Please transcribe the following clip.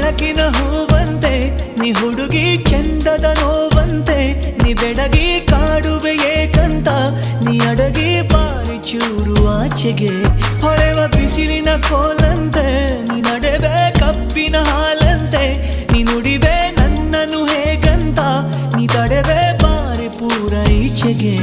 ಬೆಳಕಿನ ಹೂವಂತೆ ನೀ ಹುಡುಗಿ ಚಂದದ ನೋವಂತೆ ನೀ ಬೆಡಗಿ ಕಾಡುವೆ ಏಕಂತ ನೀ ಅಡಗಿ ಬಾರಿ ಚೂರು ಆಚೆಗೆ ಹೊಳೆವ ಬಿಸಿಲಿನ ಕೋಲಂತೆ ನೀ ನಡೆವೆ ಕಪ್ಪಿನ ಹಾಲಂತೆ ನೀ ನುಡಿವೆ ನನ್ನನ್ನು ಹೇಗಂತ ನೀ ತಡೆವೆ ಬಾರಿ ಪೂರ ಈಚೆಗೆ